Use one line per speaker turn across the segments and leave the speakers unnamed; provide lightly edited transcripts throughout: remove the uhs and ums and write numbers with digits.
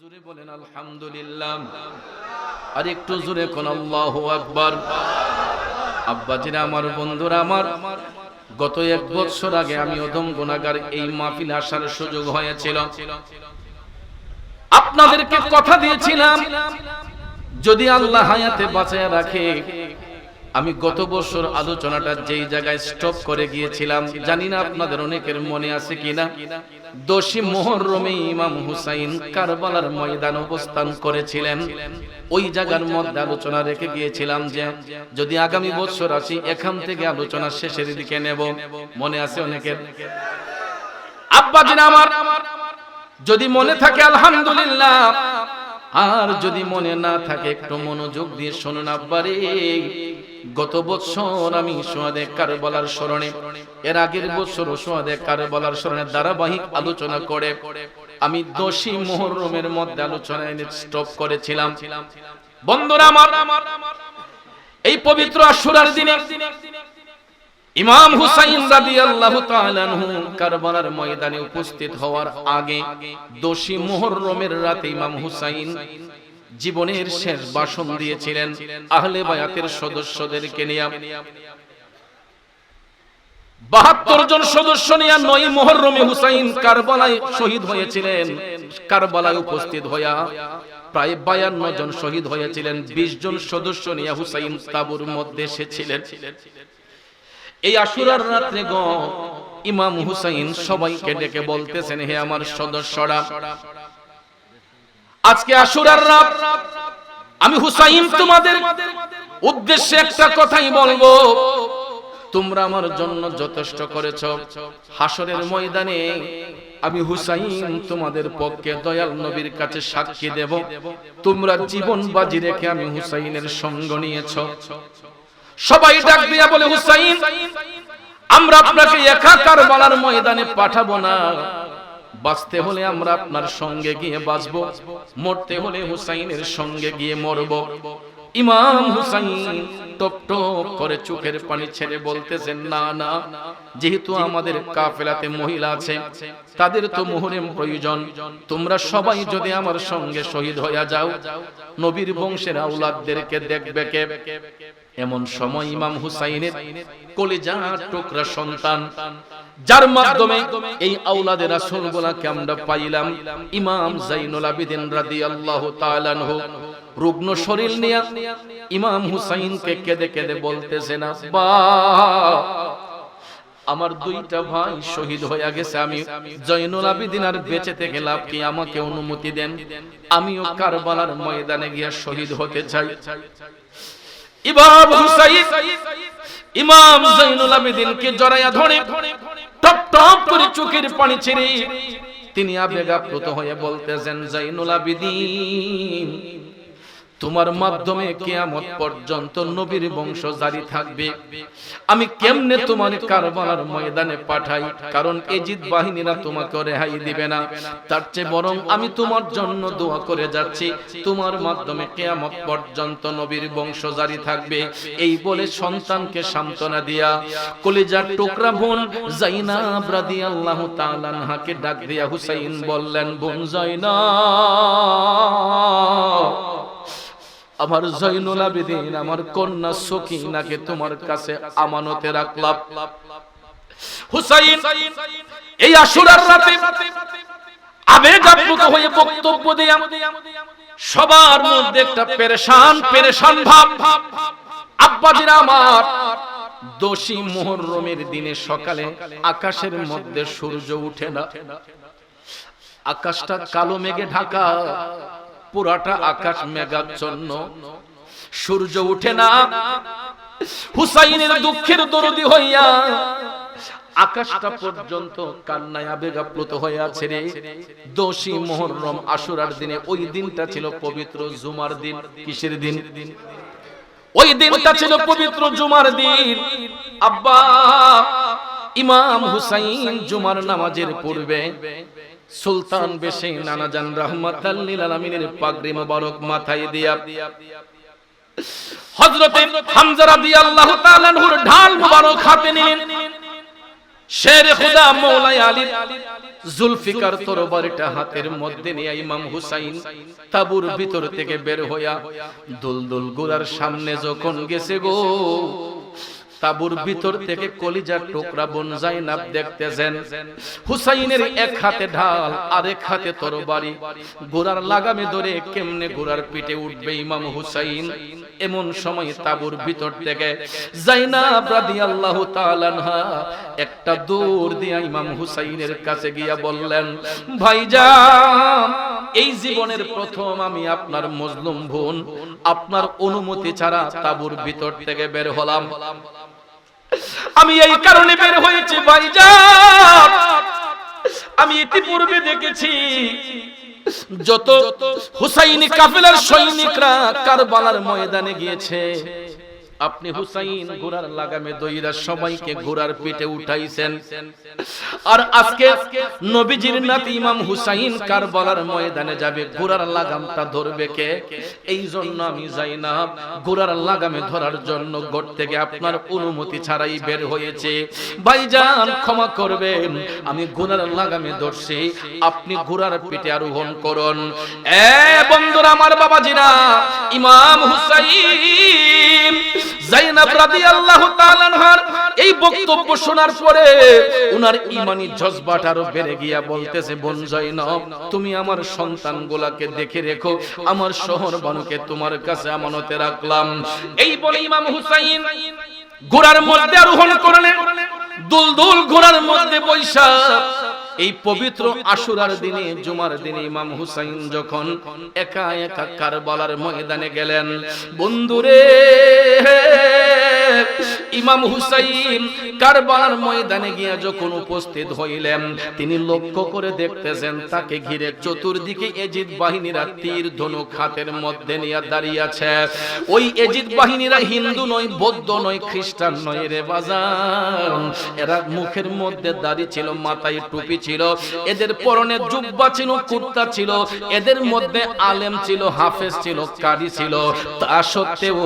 জোরে বলেন আলহামদুলিল্লাহ। আর একটু জোরে কোন আল্লাহু আকবার। আব্বাজিরা আমার, বন্ধুরা আমার, গত 1 বছর আগে আমি অদম গুনাহগার এই মাহফিলে আসার সুযোগ হয়েছিল। আপনাদেরকে কথা দিয়েছিলাম যদি আল্লাহ হায়াতে বাঁচায় রাখে, আমি গত বছর আলোচনাটা যেই জায়গায় স্টপ করে গিয়েছিলাম, জানি না আপনাদের অনেকের মনে আছে কিনা, 10 মুহররমে ইমাম হুসাইন কারবালার ময়দানে অবস্থান করেছিলেন। ওই জায়গার মধ্যে আলোচনা রেখে গিয়েছিলাম যে যদি আগামী বছর আসি এখান থেকে আলোচনা শেষের দিকে নেব। মনে আছে অনেকের? আব্বাজিনা আমার, যদি মনে থাকে আলহামদুলিল্লাহ, আর যদি মনে না থাকে একটু মনোযোগ দিয়ে শুনুন আব্বারে। গত বছর আমি শুহাদে কারবালার স্মরণে, এর আগের বছর শুহাদে কারবালার স্মরণে ধারাবাহিক আলোচনা করে আমি 10 মুহররমের মধ্যে আলোচনা স্টপ করেছিলাম। বন্ধুরা আমার, এই পবিত্র আশুরার দিনে ইমাম হুসাইন রাদিয়াল্লাহু তাআলা আনহু কারবালার ময়দানে উপস্থিত হওয়ার আগে 10 মুহররমের রাতে ইমাম হুসাইন জীবনের শেষ ভাষণ দিয়েছিলেন আহলে বায়াতের সদস্যদেরকে নিয়ে। 72 জন সদস্য নিয়ে 9 মুহররমে হুসাইন কারবালায় শহীদ হয়েছিলেন। কারবালায় উপস্থিত হইয়া প্রায় 52 জন শহীদ হয়েছিলেন। 20 জন সদস্য নিয়ে হুসাইন তাবুর মধ্যে এসেছিলেন। এই আশুরার রাতে গো ইমাম হুসাইন সবাইকে ডেকে বলতেছেন, হে আমার সদস্যরা, আজকে আশুরার রাত, আমি হুসাইন তোমাদের উদ্দেশ্যে একটা কথাই বলবো। তোমরা আমার জন্য যথেষ্ট করেছো। হাসরের ময়দানে আমি হুসাইন তোমাদের পক্ষে দয়াল নবীর কাছে সাক্ষী দেব, তোমরা জীবন বাজি রেখে আমি হুসাইনের সঙ্গ নিয়েছো। সবাই ডাক দিয়া বলে, হুসাইন, আমরা আপনাকে একা কারবালার ময়দানে পাঠাবো না। বাঁচতে হলে আমরা আপনার সঙ্গে গিয়ে বাঁচবো, মরতে হলে হুসাইনের সঙ্গে গিয়ে মরব। ইমাম হুসাইন টপ টপ করে চোখের পানি ছেড়ে বলতেছেন, না না, যেহেতু আমাদের কাফেলাতে মহিলা আছে, তাদের তো মুহররম প্রয়োজন। তোমরা সবাই যদি আমার সঙ্গে শহীদ হয়ে যাও, নবীর বংশের আওলাদদেরকে দেখবে কে? এমন সময় ইমাম হুসাইনের কলিজার টুকরা সন্তান, যার মাধ্যমে এই আওলাদে রাসূলগুলোকে আমরা পাইলাম, ইমাম যাইনুল আবেদিন রাদিয়াল্লাহু তাআলা আনহু রুগ্ন শরীর নিয়ে ইমাম হুসাইনকে কেঁদে কেঁদে বলতেছেন, আব্বা, আমার 2টা ভাই শহীদ হয়ে গেছে, আমি যাইনুল আবেদিন আর বেঁচে থেকে লাভ কি? আমাকে অনুমতি দেন, আমিও কারবালার ময়দানে গিয়ে শহীদ হতে চাই। ইমাম হুসাইন ইমাম যাইনুল আবেদিনকে জড়াইয়া ধরে টপ টপ করে চোখের পানি ছেড়ে তিনি আবেগ আপ্লুত হয়ে বলতেছেন, যাইনুল আবেদিন, তোমার মাধ্যমে কিয়ামত পর্যন্ত নবীর বংশ জারি থাকবে। আমি কেমনে তোমার কারবালার ময়দানে পাঠাই? কারণ এজিদ বাহিনীরা তোমাকে রেহাই দিবে না। তার চেয়ে বরং আমি তোমার জন্য দোয়া করে যাচ্ছি, তোমার মাধ্যমে কিয়ামত পর্যন্ত নবীর বংশ জারি থাকবে। এই বলে সন্তানকে সান্ত্বনা দিয়া কলিজার টুকরা বোন যায়নাব রাদিয়াল্লাহু তাআলা আনহাকে ডাক দিয়া হুসাইন বললেন, বোন যায়নাব, আমার যাইনুল আবেদিন, আমার কন্যা সকিনাকে তোমার কাছে আমানতে রাখলাম। হুসাইন এই আশুরার রাতে আবেগ আপ্লুত হয়ে বক্তব্য দেয়া সবার মধ্যে একটা পেরেশান ভাব। আব্বাজিরা আমার, 10 মুহররমের দিনে সকালে আকাশের মধ্যে সূর্য উঠে না, আকাশটা কালো মেঘে ঢাকা, পুরাটা আকাশ মেঘাচ্ছন্ন, সূর্য উঠে না। হুসাইনের দুঃখের দরদি হইয়া আকাশটা পর্যন্ত কান্নায় আবেগ আপ্লুত হয়ে আছে রে। 10 মুহররম আশুরার দিনে, ওই দিনটা ছিল পবিত্র জুমার দিন। কিসের দিন? ওই দিনটা ছিল পবিত্র জুমার দিন। আব্বা, ইমাম হুসাইন জুমার নামাজের পূর্বে সুলতান বেশে নানাজান রাহমাতাল লিল আলামিনের পাগড়ি মোবারক মাথায় দিয়া হযরতে হামজা রাদিয়াল্লাহু তাআলা আনহুর ঢাল মোবারক হাতে নিলেন। শের খুদা মওলাই আলী জুলফিকার তরবারিটা হাতের মধ্যে নিয়ে ইমাম হুসাইন তাবুর ভিতর থেকে বের হইয়া দুলদুল গোলার সামনে যখন গেছে গো, তাবুর ভিতর থেকে কলিজার টুকরা বোন যায়নাব দেখতেছেন হুসাইনের এক হাতে ঢাল আরেক হাতে তরবারি, গোরার লাগামে ধরে কেমনে গোরার পিঠে উঠবে ইমাম হুসাইন। এমন সময় তাবুর ভিতর থেকে যায়নাব রাদিয়াল্লাহু তাআলা আনহা একটা দৌড় দিয়ে ইমাম হুসাইনের কাছে গিয়া বললেন, ভাইজান, এই জীবনের প্রথম আমি আপনার মজলুম বোন, আপনার অনুমতি ছাড়া তাবুর ভিতর থেকে বের হলাম। আমি এই কারণে বের হয়েছি ভাইজান, আমি ইতিপূর্বে দেখেছি যত হুসাইনি কাফেলার সৈনিকরা কারবালার ময়দানে গিয়েছে, আপনি হুসাইন ঘোড়ার লাগামে দইরা সবাইকে ঘোড়ার পিঠে উঠাইছেন, আর আজকে নবীজির নাতি ইমাম হুসাইন কারবালার ময়দানে যাবে, ঘোড়ার লাগামটা ধরবে কে? এই জন্য আমি যাই না, ঘোড়ার লাগামে ধরার জন্য ঘর থেকে আপনার অনুমতি ছাড়াই বের হয়েছে। ভাইজান ক্ষমা করবেন, আমি ঘোড়ার লাগামে ধরছি, আপনি ঘোড়ার পিঠে আরোহণ করুন। বন্ধুরা আমার, বাবাজিরা, ইমাম হুসাইন যায়নাব রাদিয়াল্লাহু তাআলা আনহার এই বক্তব্য শোনার পরে উনার ঈমানি জজবাটা আরো বেড়ে গিয়া বলতেছে, বোন যায়নাব, তুমি আমার সন্তানগুলোকে দেখে রেখো, আমার শহর বানুকে তোমার কাছে আমানতে রাখলাম। এই বলে ইমাম হুসাইন ঘোড়ার মধ্যে আরোহণ করলেন, দুলদুল ঘোড়ার মধ্যে বৈশা এই পবিত্র আশুরার দিনে, জুমার দিনে ইমাম হুসাইন যখন একা একা কারবালার ময়দানে গেলেন, বন্ধুরে, ইমাম হুসাইন কারবালার ময়দানে গিয়া যখন উপস্থিত হইলেন, তিনি লক্ষ্য করে দেখতেছেন তাকে ঘিরে চতুর্দিকে এজিদ বাহিনীরা তীর ধনুক হাতের মধ্যে নিয়ে দাঁড়িয়ে আছে। ওই এজিদ বাহিনীরা হিন্দু নয়, বৌদ্ধ নয়, খ্রিস্টান নয় রে বাজার, এরা মুখের মধ্যে দাড়ি ছিল, মাথায় টুপি ছিল, এদের পরনে জুব্বা ছিল, কুর্তা ছিল, এদের মধ্যে আলেম ছিল, হাফেজ ছিল, কারি ছিল, তা সত্ত্বেও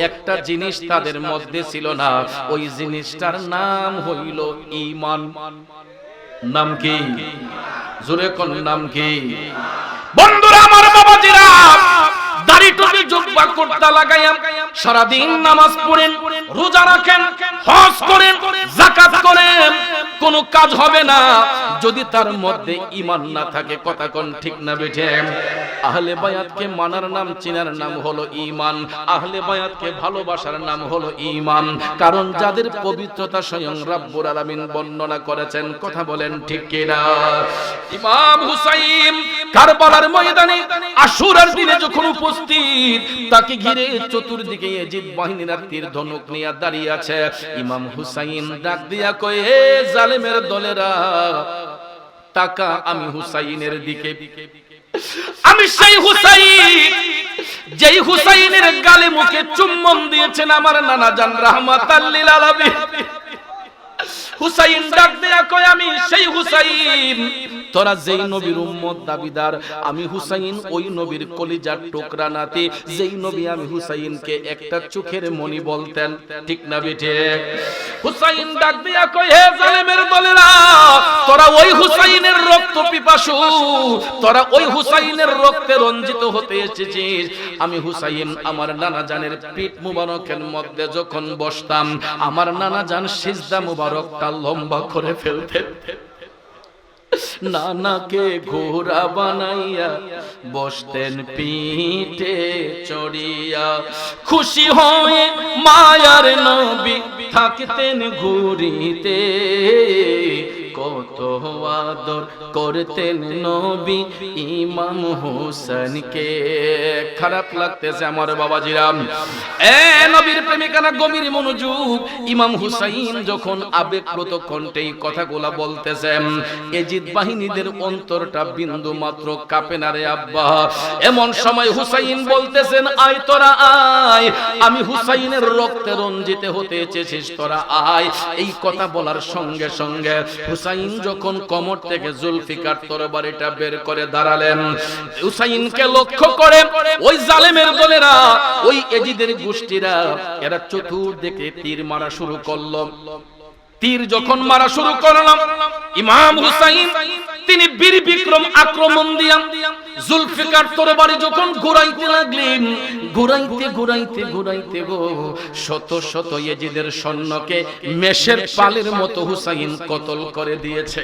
একটা জিনিস তাদের মধ্যে ছিল না, ওই জিনিসটার নাম হইল ঈমান। নাম কি? জোরে কোন নাম কি? বন্ধুরা আমার, বাবাজিরা, দাড়ি টুপি জুব্বা কুর্তা লাগাইয়া সারাদিন নামাজ পড়েন, রোজা রাখেন, হজ করেন, যাকাত করেন, কোনো কাজ হবে না যদি তার মধ্যে ঈমান না থাকে। কথা কোন ঠিক না বেঠে? আহলে বায়াতকে মানার নাম, চিনার নাম হলো ঈমান। আহলে বায়াতকে ভালোবাসার নাম হলো ঈমান, কারণ যাদের পবিত্রতা স্বয়ং রব্বুল আলামিন বর্ণনা করেছেন। কথা বলেন ঠিক কিনা? ইমাম হুসাইন কারবালার ময়দানে আশুরার দিনে যখন উপস্থিত, তাকে ঘিরে চতুর্দিকে এজিদ বাহিনীরা তীর ধনুক নিয়ে দাঁড়িয়ে আছে। ইমাম হুসাইন ডাক দিয়া কয়, হে জালেমের দলেরা, তাকা আমি হুসাইনের দিকে। আমি সেই হুসাইন, যেই হুসাইনের গালে মুখে চুম্বন দিয়েছেন আমার নানা জান রাহমাতাল লিল আলামিন। হুসাইন ডাক দেয়া কয়, আমি সেই হুসাইন, তোরা যেই নবীর উম্মত দাবিদার, আমি হুসাইন ওই নবীর কলিজার টুকরা নাতি, যেই নবী আমি হুসাইনকে একটা চোখের মনি বলতেন। ঠিক না বেঠে? হুসাইন ডাক দেয়া কয়, হে জালেমের দলেরা, তোরা ওই হুসাইনের রক্ত পিপাসু, তোরা ওই হুসাইনের রক্তে রঞ্জিত হতে এসেছিস। আমি হুসাইন আমার নানা জানের পিঠ মুবারকের মধ্যে যখন বসতাম, আমার নানা জান সিজদা মুবারকটা লম্বা করে ফেলতেন, নানাকে ঘোড়া বানাইয়া বসতেন পিঠে চড়িয়া, খুশি হয়ে মায়ার নবী থাকতেন ঘুরিতে, কত আদর করতেন নবী ইমাম হোসেনকে। খারাপ লাগতেছে আমার বাবাজিরা, নবীর প্রেমিকারা গভীর মনোযোগ। ইমাম হুসাইন যখন আবেগপ্রত কণ্ঠে এই কথাগুলা বলতেছেন, এজিদ বাহিনীদের অন্তরটা বিন্দু মাত্র কাঁপে না রে আব্বা। এমন সময় হুসাইন বলতেছেন, আয় তোরা আয়, আমি হুসাইনের রক্তে রঞ্জিত হতে চেয়েছিস, তোরা আয়। এই কথা বলার সঙ্গে সঙ্গে হুসাইন যখন কোমর থেকে জুলফিকার তরবারিটা বের করে দাঁড়ালেন, হুসাইনকে লক্ষ্য করে ওই জালেমের দলেরা, ওই এজিদের গোষ্ঠীরা, এরা চতুর্দিকে তীর মারা শুরু করলো। তীর যখন মারা শুরু করলাম, ইমাম হুসাইন তিনি বীর বিক্রম আক্রমণ দিয়া জুলফিকার তরবারি যখন ঘুরাইতে লাগলেন, ঘুরাইতে ঘুরাইতে ঘুরাইতে গো শত শত ইয়াজিদের সৈন্যকে মেষের পালের মতো হুসাইন কতল করে দিয়েছে।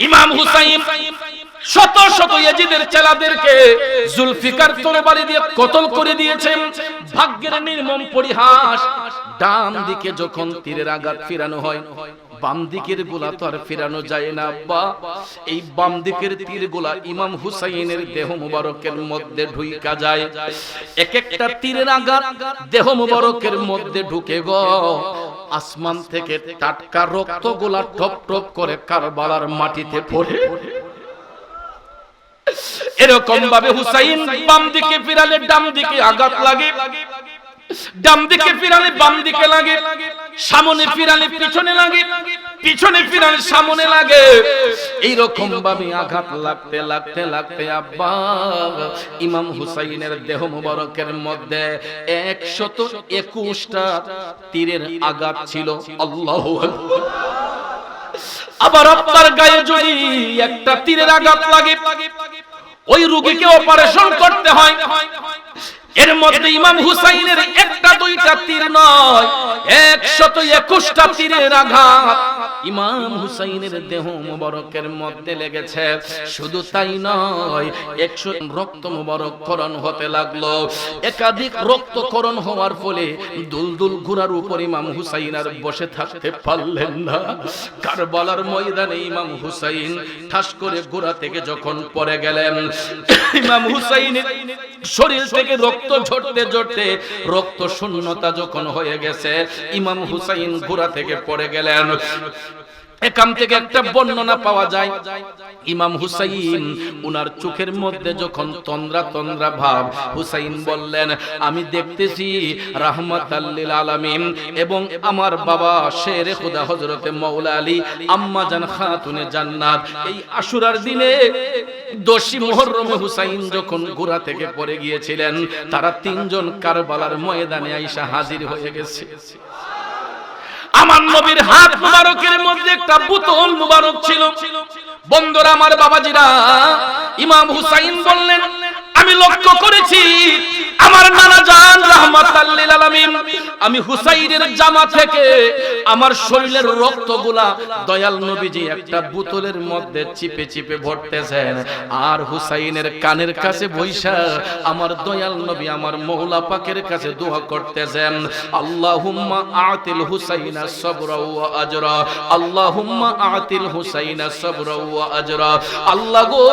ইমাম হুসাইন শত শত ইয়াজিদের চেলাদেরকে জুলফিকার তরবারি দিয়ে কতল করে দিয়েছেন। ভাগ্যের নির্মম পরিহাস, ডান দিকে যখন তীরের আঘাত ফিরানো হয়, বাম দিকের গোলা তো আর ফিরানো যায় না। বা এই বাম দিকের তীর গোলা ইমাম হুসাইনের দেহ মুবারকের মধ্যে ঢুইকা যায়। এক একটা তীরের আঘাত দেহ মুবারকের মধ্যে ঢুকে গো, আসমান থেকে টাটকা রক্ত গোলা টপ টপ করে কারবালার মাটিতে পড়ে। এরকম ভাবে হুসাইন বাম দিকে ফিরালে ডান দিকে আঘাত লাগে, ডান দিকে ফিরালে বাম দিকে লাগে, সামনে ফিরালে পিছনে লাগে, পিছনে ফিরালে সামনে লাগে। এইরকম ভাবে আঘাত লাগতে লাগতে লাগতে আব্বা ইমাম হুসাইনের দেহ মুবারকের মধ্যে 121টা তীরের আঘাত ছিল। আল্লাহু আকবার। আবার আপনার গায়ে যদি একটা তীরের আঘাত লাগে, ওই রোগীকে অপারেশন করতে হয়। এর মধ্যে ইমাম হুসাইনের একটা দুইটা তীর নয়, 121টা তীরের আঘাত ইমাম হুসাইনের দেহ মুবারকের মধ্যে লেগেছে। শুধু তাই নয়, 100 রক্ত মুবারককরণ হতে লাগলো। একাধিক রক্তকরণ হওয়ার ফলে দুলদুল ঘোড়ার উপর ইমাম হুসাইন আর বসে থাকতে পারলেন না। কারবালার ময়দানে ইমাম হুসাইন ঠাস করে ঘোড়া থেকে যখন পড়ে গেলেন, ইমাম হুসাইনের শরীর থেকে রক্ত ঝরতে ঝরতে রক্ত শূন্যতা যখন হয়ে গেছে, ইমাম হুসাইন ঘোড়া থেকে পড়ে গেলেন। এখান থেকে একটা বর্ণনা পাওয়া যায়, ইমাম হুসাইন উনার চোখের মধ্যে যখন তন্দ্রা তন্দ্রা ভাব, হুসাইন বললেন, আমি দেখতেছি রাহমাতাল লিল আলামিন এবং আমার বাবা শেরে খুদা হযরতে মাওলা আলী আম্মা জান খাতুনে জান্নাত এই আশুরার দিনে 10 মুহররমে হুসাইন যখন ঘোড়া থেকে পড়ে গিয়েছিলেন, তারা তিনজন কারবালার ময়দানে আইসা হাজির হয়ে গেছে। আমার নবীর হাত মুবারকের মধ্যে একটা বোতল মুবারক ছিল। বন্ধুরা আমার, বাবাজিরা, ইমাম হুসাইন বললেন, আমি লক্ষ্য করেছি আমার নানা জান রাহমাতাল লিল আলামিন, আমি হুসাইনের জামা থেকে আমার শরীরের রক্তগুলা দয়াল নবীজি একটা বোতলের মধ্যে চিপে চিপে ভরতেছেন, আর হুসাইনের কানের কাছে বৈশা আমার দয়াল নবী আমার মওলা পাকের কাছে দোয়া করতেছেন, আল্লাহুম্মা আতিল হুসাইনা সাবরা ওয়া আজরা, আল্লাহুম্মা আতিল হুসাইনা সাবরা ওয়া আজরা। আল্লাহ গো,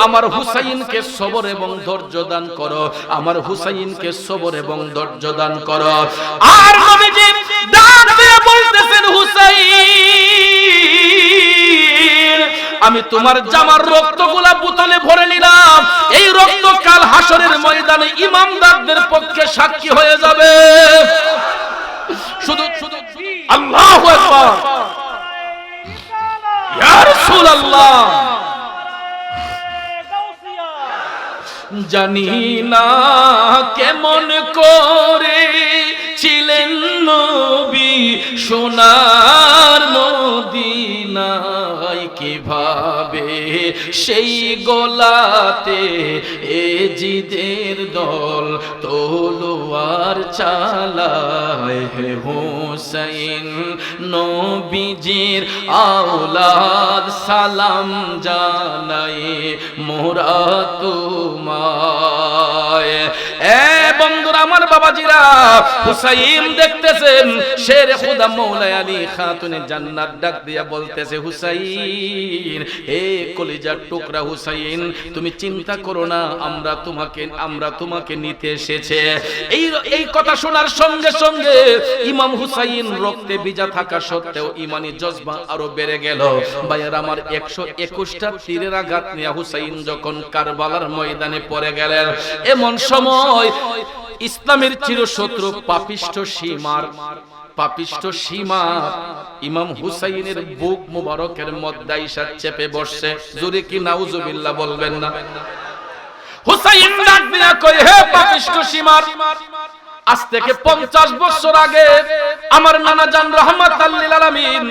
আমার হুসাইনকে সবর এবং ধৈর্য দান করো, আমার হুসাইনকে সবর এবং ধৈর্য দান করো। আর নবীজি ডাক দিয়ে বলতেছেন, হুসাইন, আমি তোমার জামার রক্তগুলা বোতলে ভরে নিলাম, এই রক্ত কাল হাসরের ময়দানে ইমামদারদের পক্ষে সাক্ষী হয়ে যাবে। শুধু শুধু আল্লাহু আকবার, ইয়া রাসূলুল্লাহ। জানি না কেমন করে ছিলেন নবী সোনার মদিনায়, কিভাবে সেই গোলাতে এজিদের দল তলোয়ার চালায়। হে হুসাইন নবীজির আওলাদ সালাম জানাই মোরা তোমায়। এ বন্ধুরা আমার, বাবাজিরা, হুসাইন দেখতেছেন শেরে খুদা মাওলা আলী খাতুনে জান্নাত ডাক দিয়া বলতেছে, হুসাইন, হে কলিজার টুকরা হুসাইন, তুমি চিন্তা করো না, আমরা তোমাকে নিতে এসেছে। এই কথা শোনার সঙ্গে সঙ্গে ইমাম হুসাইন রক্তে ভিজা থাকা সত্ত্বেও ইমানি জজবা আরো বেড়ে গেল। ভাইয়ার আমার, 121টা তীরের আঘাত নিয়ে হুসাইন যখন কারবালার ময়দানে পড়ে গেলেন, এমন সময় ইসলামের চিরশত্রু পাপিষ্ঠ সীমা ইমাম হুসাইনের বুক মুবারকের মধ্যে আইসা চেপে বসছে। জোরে কি নাউজুবিল্লাহ বলবেন না? হুসাইন ডাক দিয়া কয়, হে পাপিষ্ঠ সীমা, আজ থেকে 50 বছর আগে আমার নানা জান রাহমাতাল লিল আলামিন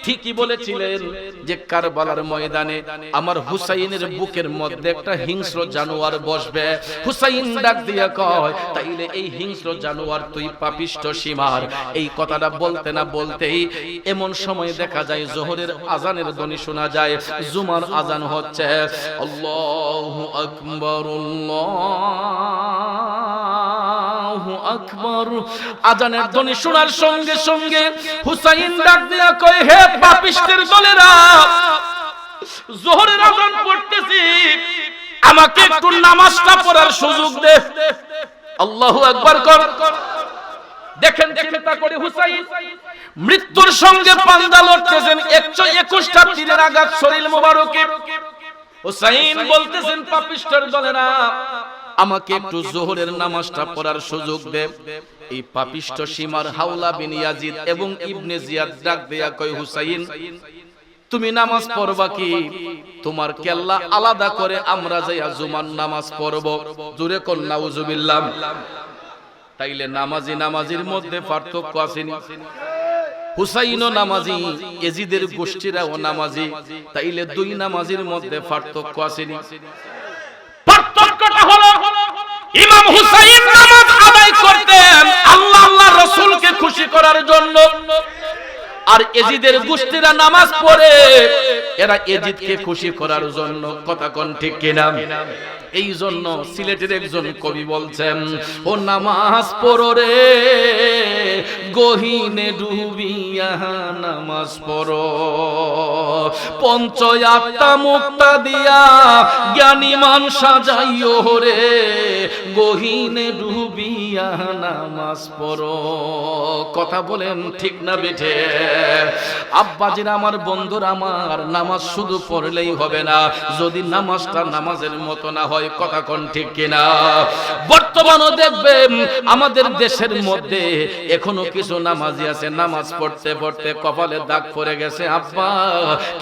ঠিকই বলেছিলেন যে কারবালার ময়দানে আমার হুসাইনের বুকের মধ্যে একটা হিংস্র জানোয়ার বসবে। হুসাইন ডাক দিয়া কয়, তাইলে এই হিংস্র জানোয়ার তুই পাপিষ্ঠ সীমার। এই কথাটা বলতে না বলতেই এমন সময় দেখা যায় জোহরের আজানের ধ্বনি শোনা যায়, জুমার আজান হচ্ছে। আল্লাহু আকবার, আল্লাহু আকবার। আজানের ধ্বনি শোনার সঙ্গে সঙ্গে হুসাইন ডাক দিয়া কয়, হে পাপিষ্ঠের দলেরা, যোহরের আজান পড়তেছি, আমাকে একটু নামাজটা পড়ার সুযোগ দে। আল্লাহু আকবার কর। দেখেন চিন্তা করে হুসাইন মৃত্যুর সঙ্গে পাঞ্জা লড়তেছেন, 121টা তীরের আঘাত শরীর মোবারকে। হুসাইন বলতেছেন, পাপিষ্ঠের দলেরা, আমাকে একটু যোহরের নামাজটা পড়ার সুযোগ দে। এই পাপিষ্ঠ সীমার হাওলা বিন ইয়াজিদ এবং ইবনে জিয়াদ ডাক দেয়া কয়, হুসাইন তুমি নামাজ পড়বা কি? তোমার কেল্লা আলাদা করে আমরা যাইয়া জুমার নামাজ পড়ব। জোরে কোন নাউজুবিল্লাহ। তাইলে নামাজির মধ্যে পার্থক্য আসেনি? হুসাইনও নামাজি, ইয়াজিদের গোষ্ঠীরাও নামাজি, তাইলে দুই নামাজির মধ্যে পার্থক্য আসেনি? পার্থক্যটা হলো ইমাম হুসাইন নামাজ আদায় করতেন আল্লাহর রাসূলকে খুশি করার জন্য, আর ইয়াজিদের গোষ্ঠীরা নামাজ পড়ে এরা ইয়াজিদকে খুশি করার জন্য। কথা কোন ঠিক কিনা? এই জন্য সিলেটের একজন কবি বলছেন, ও নামাজ পড়ো রে গহীনে ডুবিয়া নামাজ পড়ো, পঞ্চ আত্মা মুক্তা দিয়া জ্ঞানী মান সাজাইও রে গহীনে ডুবিয়া নামাজ পড়ো। কথা বলেন ঠিক না বেঠে? আব্বাজিরা আমার, বন্ধুরা আমার, নামাজ শুধু পড়লেই হবে না, যদি নামাজটা নামাজের মতো না হয়। কথা কোন ঠিক কিনা? বর্তমানও দেখবেন আমাদের দেশের মধ্যে এখনো কিছু নামাজি আছে, নামাজ পড়তে পড়তে কপালে দাগ পড়ে গেছে আব্বা,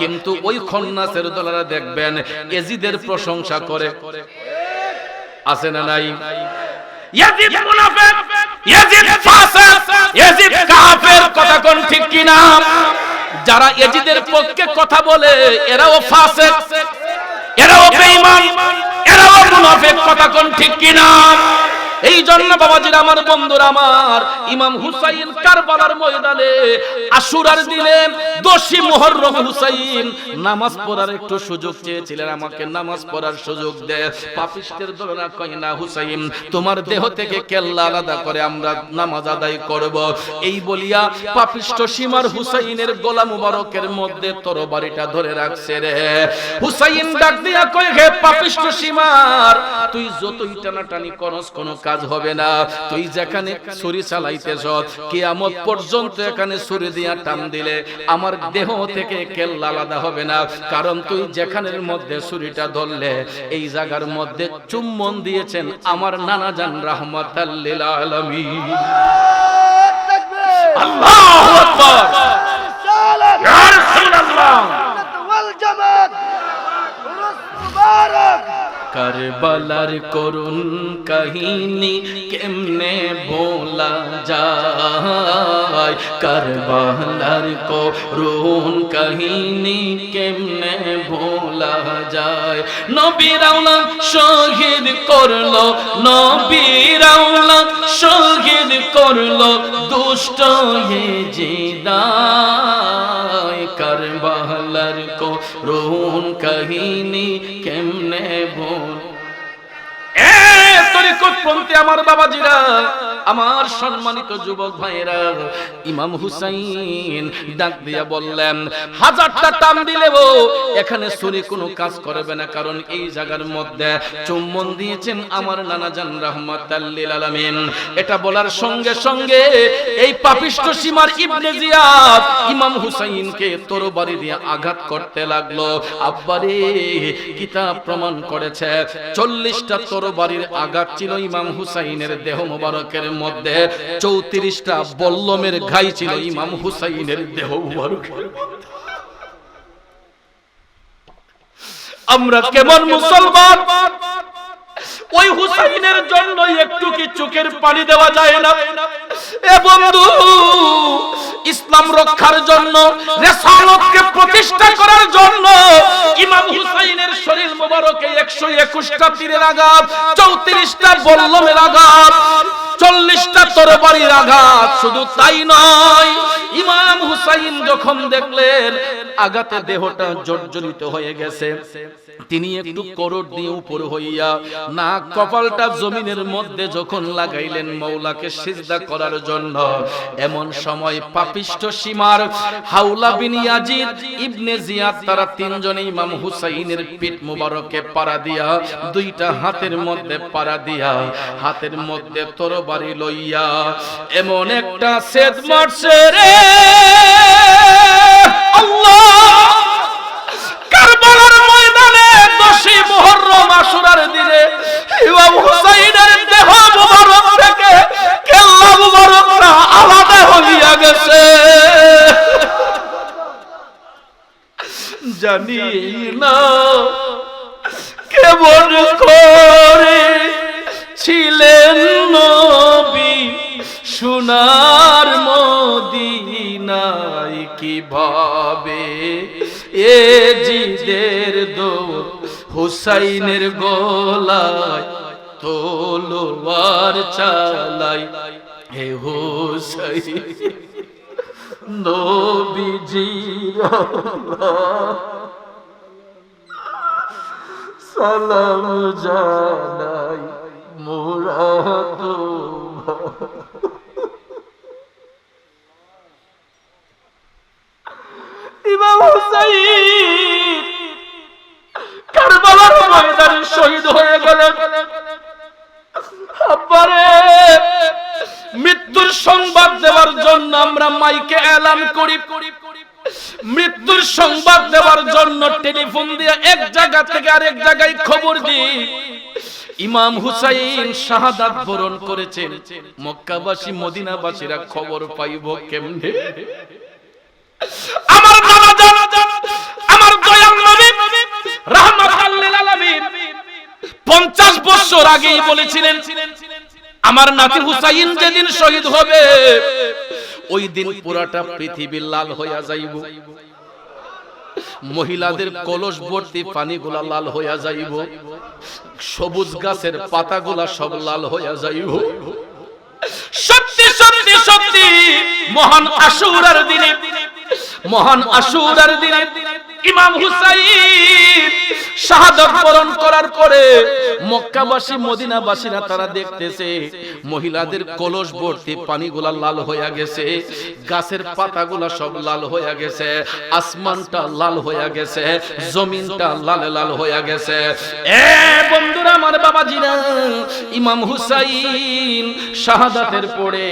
কিন্তু ওই খন্নাসের দলেরা দেখবেন ইয়াজিদের প্রশংসা করে। আছে না নাই? ইয়াজিদ মুনাফিক, ইয়াজিদ ফাসিক, ইয়াজিদ কাফের। কথা কোন ঠিক কিনা? যারা ইয়াজিদের পক্ষে কথা বলে এরাও ফাসিক, এরাও বেঈমান, এরাও মুনাফিক। কথা কোন ঠিক কিনা? এই জন্য বাবাজিরা আমার, বন্ধুরা আমার, ইমাম হুসাইন কারবালার ময়দানে আশুরার দিনে 10 মুহররম হুসাইন নামাজ পড়ার একটু সুযোগ চেয়েছিলেন, আমাকে নামাজ পড়ার সুযোগ দে। পাপিষ্ঠের দলেরা কয়, না হুসাইন, তোমার দেহ থেকে কেল্লা আলাদা করে আমরা নামাজ আদায় করব। এই বলিয়া পাপিষ্ঠ সীমার হুসাইনের গলা মুবারকের মধ্যে তরবারিটা ধরে রাখছে রে। হুসাইন ডাক দিয়া কয়, হে পাপিষ্ঠ সীমার, তুই যতই টানাটানি করস কোনো কাজ হবে না। তুই যেখানে ছুরি চালাইতেছ কিয়ামত পর্যন্ত এখানে ছুরি দিয়া টান দিলে আমার দেহ থেকে কেল্লা আলাদা হবে না, কারণ তুই যেখানের মধ্যে ছুরিটা ধরলে এই জায়গার মধ্যে চুম্বন দিয়েছেন আমার নানা জান রাহমাতাল লিল আলামিন। আল্লাহু আকবার, ইয়া রাসূলুল্লাহ ওয়াল জামাত মুবারক। কারবালার করুণ কাহিনী কেমনে ভোলা যায়, কারবালার করুণ কাহিনী কেমনে ভোলা যায়। নবীর আওলাদ শহীদ করলো, নবীর আওলাদ শহীদ করলো দুষ্ট ইয়াজিদায়। কারবালার করুণ কাহিনী কেমনে ভোলা। তরিকতপন্থী আমার বাবাজিরা, আমার সম্মানিত যুবক ভাইরা, ইমাম হুসাইন ডাক দিয়া বললেন, 1000টা টান দিলেও এখানে ছুরি কোনো কাজ করবে না, কারণ এই জায়গার মধ্যে চুম্বন দিয়েছেন আমার নানা জান রাহমাতাল লিল আলামিন। এটা বলার সঙ্গে সঙ্গে এই পাপিষ্ঠ সীমার ইবনে জিয়াদ ইমাম হুসাইনকে তরবারি দিয়ে আঘাত করতে লাগলো। আব্বারে কিতাব প্রমাণ করেছে 40টা তরবারির আঘাত ছিল ইমাম হুসাইনের দেহ মোবারকের মধ্যে, 34টা বল্লমের ঘাই ছিল ইমাম হুসাইনের দেহ মোবারকের। আমরা কেমন মুসলমান, ওই হুসাইনের জন্য একটু কি চোখের পানি দেওয়া যায় না? এ বন্ধু, ইসলাম রক্ষার জন্য, রিসালাতকে প্রতিষ্ঠা করার জন্য ইমাম হুসাইনের শরীর মোবারকে 121টা তীরের আঘাত, 34টা বল্লমের আঘাত, 40টা তরবারির আঘাত। শুধু তাই নয়, ইমাম হুসাইন যখন দেখলেন আঘাতে দেহটা জর্জরিত হয়ে গেছে, তিনি একটু করোট দিয়ে উপর হইয়া নাক কপালটা জমিনের মধ্যে যখন লাগাইলেন মওলাকে সিজদা করার জন্য, এমন সময় পাপিষ্ঠ সীমার হাওলা বিন ইয়াজিদ ইবনে জিয়াদ তারা তিনজনে ইমাম হুসাইনের পিঠ মোবারকে পাড়া দিয়া, দুইটা হাতের মধ্যে পাড়া দিয়া, হাতের মধ্যে তরবারি লইয়া এমন একটা সেদ মারছে রে আল্লাহ! কারবালার ময়দানে 10ই মুহররম আশুরার দিনে ইমাম হুসাইনের দেহ মুবারক থেকে কেল্লা মুবারকটা আলাদা হইয়া গেছে। জানি না কেমন করে ছিলেন নবী সোনার মদিনায়, কিভাবে এ জিদের দৌড় হুসাইনের গলায় তলোয়ার চালাই। হে হুসাইন নবীজির সালাম জানাই মোরা তোমার। ইমাম হুসাইন কারবালার ময়দানে শহীদ হয়ে গেলেন। আব্বারে, মৃত্যুর সংবাদ দেওয়ার জন্য আমরা মাইকে এলান করি, মৃত্যুর সংবাদ দেওয়ার জন্য টেলিফোন দিয়ে এক জায়গা থেকে আরেক জায়গায় খবর দিই ইমাম হুসাইন শাহাদাত বরণ করেছেন। মক্কাবাসী মদিনাবাসীরা খবর পাইব কেমনে? আমার নানা জান, আমার দয়াল নবী রাহমাতাল লিল আলামিন 50 বছর আগেই বলেছিলেন, আমার নাতি হুসাইন যেদিন শহীদ হবে ওই দিন পুরাটা পৃথিবী লাল হইয়া যাইব, মহিলাদের কলস ভর্তি পানিগুলা লাল হইয়া যাইব, সবুজ গাছের পাতাগুলা সব লাল হইয়া যাইব। সত্যি সত্যি সত্যি মহান আশুরার দিনে, মহান আশুরার দিনে ইমাম হুসাইন শাহাদাত বরণ করার পরে মক্কাবাসী মদিনাবাসীরা তারা দেখতেছে মহিলাদের কলস ভর্তি পানিগুলা লাল হইয়া গেছে, গাছের পাতাগুলা সব লাল হইয়া গেছে, আসমানটা লাল হইয়া গেছে, জমিনটা লাল লাল হইয়া গেছে। এ বন্ধুরা, আমার বাবাজিরা, ইমাম হুসাইন শাহাদাতের পরে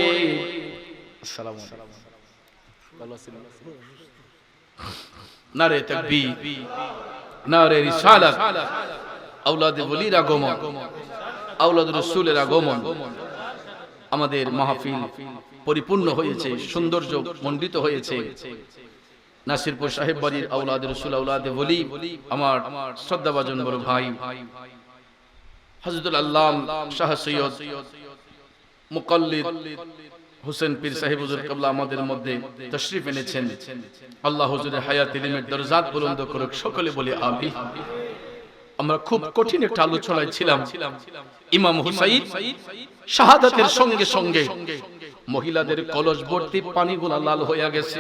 আসসালামু আলাইকুম নারে তাকবীর, নারে রিসালাত, আওলাদে ওলির আগমন, আওলাদ রাসূলের আগমন, আমাদের মাহফিল পরিপূর্ণ হয়েছে, সৌন্দর্য মণ্ডিত হয়েছে। নাসিরপুর সাহেব বাড়ির আওলাদ রাসূল, আওলাদে ওলি, আমার শ্রদ্ধাভাজন বড় ভাই হযরতুল আল্লামা শাহ সৈয়দ মুকাল্লিদ হোসেন পীর সাহেব হুজুর কিবলা আমাদের মধ্যে তাশরীফ এনেছেন। আল্লাহ হুজুরের হায়াত ইলমের দরজাত বুলন্দ করুক, সকলে বলি আমিন। আমরা খুব কঠিন একটা আলোচনায় ছিলাম। ইমাম হুসাইন শাহাদাতের সঙ্গে সঙ্গে মহিলাদের কলস ভর্তি পানিগুলা লাল হইয়া গেছে।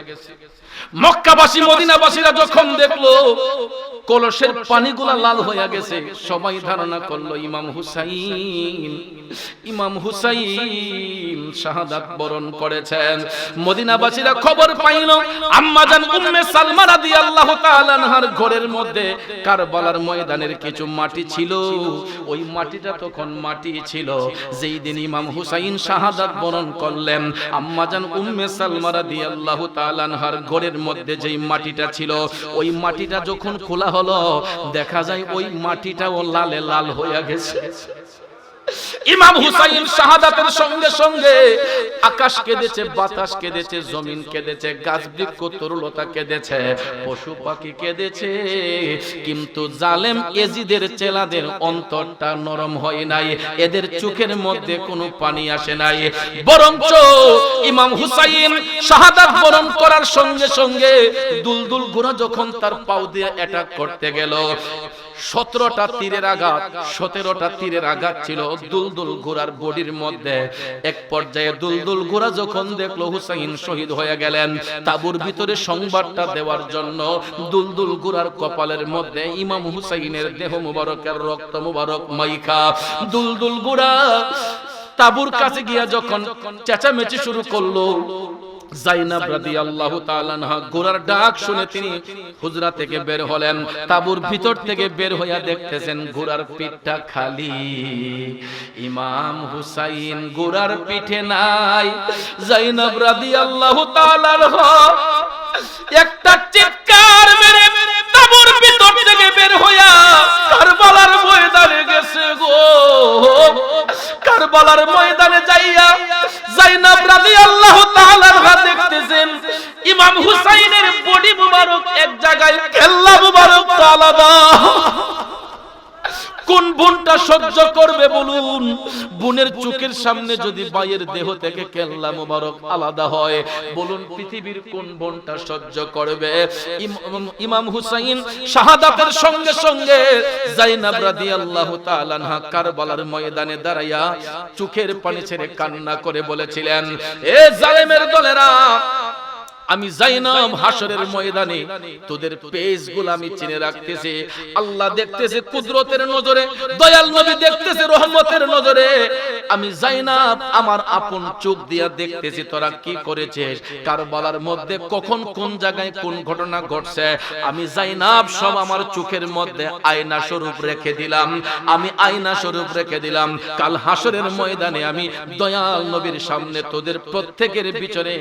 মক্কাবাসী মদিনাবাসীরা যখন দেখলো কলসের পানিগুলা লাল হইয়া গেছে, সবাই ধারণা করলো ইমাম হুসাইন, ইমাম হুসাইন শাহাদাত বরণ করেছেন। মদিনাবাসীরা খবর পাইল আম্মা জান উম্মে সালমা রাদিয়াল্লাহু তাআলা আনহার ঘরের মধ্যে কারবালার ময়দানের কিছু মাটি ছিল। ওই মাটিটা তখন মাটি ছিল যেই দিন ইমাম হুসাইন শাহাদাত বরণ করলেন। আম্মা জান উম্মে সালমা রাদিয়াল্লাহু তাআলা আনহার ঘরের মধ্যে যেই মাটিটা ছিল, ওই মাটিটা যখন খোলা হলো দেখা যায় ওই মাটিটাও লালে লাল হইয়া গেছে। ইমাম হুসাইন শাহাদাতের সঙ্গে সঙ্গে আকাশ কেঁদেছে, বাতাস কেঁদেছে, জমিন কেঁদেছে, গাছ বৃক্ষ তরুলতা কেঁদেছে, পশু পাখি কেঁদেছে, কিন্তু জালেম এজিদের চেলাদের অন্তরটা নরম হয় নাই, এদের চোখের মধ্যে কোনো পানি আসে নাই। বরঞ্চ ইমাম হুসাইন শাহাদাত বরণ করার সঙ্গে সঙ্গে দুলদুল ঘোড়া যখন তার পাও দিয়ে অ্যাটাক করতে গেল, 17টা তীরের আঘাত, 17টা তীরের আঘাত ছিল দুলদুল ঘোড়ার বডির মধ্যে। এক পর্যায়ে দুলদুল ঘোড়া যখন দেখলো হুসাইন শহীদ হয়ে গেলেন, তাঁবুর ভিতরে সংবাদটা দেওয়ার জন্য দুলদুল ঘোড়ার কপালের মধ্যে ইমাম হুসাইনের দেহ মুবারকের রক্ত মুবারক মাইখা দুলদুল ঘোড়া তাঁবুর কাছে গিয়া যখন চেঁচামেচি শুরু করলো, জাইনাব রাদিয়াল্লাহু তাআলা আনহা ঘোড়ার ডাক শুনে তিনি হুজরা থেকে বের হলেন। তাঁবুর ভিতর থেকে বের হইয়া দেখতেছেন ঘোড়ার পিঠটা খালি, ইমাম হুসাইন ঘোড়ার পিঠে নাই। জাইনাব রাদিয়াল্লাহু তাআলা আনহা একটা চিৎকার মেরে তাঁবুর ভিতর থেকে বের হইয়া কারবালার ময়দানে গেছে গো। কারবালার ময়দানে যাইয়া জাইনাব রাদিয়াল্লাহু তাআলা আনহা দেখতেছেন ইমাম হুসাইনের বডি মুবারক এক জায়গায়, কেল্লা মুবারক তো আলাদা। কোন বোনটা সহ্য করবে বলুন? বোনের চোখের সামনে যদি ভাইয়ের দেহ থেকে কেল্লা মুবারক আলাদা হয়, বলুন পৃথিবীর কোন বোনটা সহ্য করবে? ইমাম হুসাইন শাহাদাতের সঙ্গে সঙ্গে জাইনাব রাদিয়াল্লাহু তাআলা আনহা কারবালার ময়দানে দাঁড়াইয়া চোখের পানি ছেড়ে কান্না করে বলেছিলেন, এ জালেমের দলেরা, আমি জাইনাব হাসরের ময়দানে তোদের পেজগুলো আমি চিনে রাখতেছি। আল্লাহ দেখতেছে কুদরতের নজরে, দয়াল নবী দেখতেছে রহমতের নজরে। আমি জাইনাব আমার আপন চোখ দিয়া দেখতেছি তোরা কি করেছিস, কারবালার মধ্যে কখন কোন জায়গায় কোন ঘটনা ঘটছে। আমি জাইনাব সব আমার চোখের মধ্যে আয়না স্বরূপ রেখে দিলাম, আমি আয়না স্বরূপ রেখে দিলাম। কাল হাসরের ময়দানে আমি দয়াল নবীর সামনে তোদের প্রত্যেকের পিছনে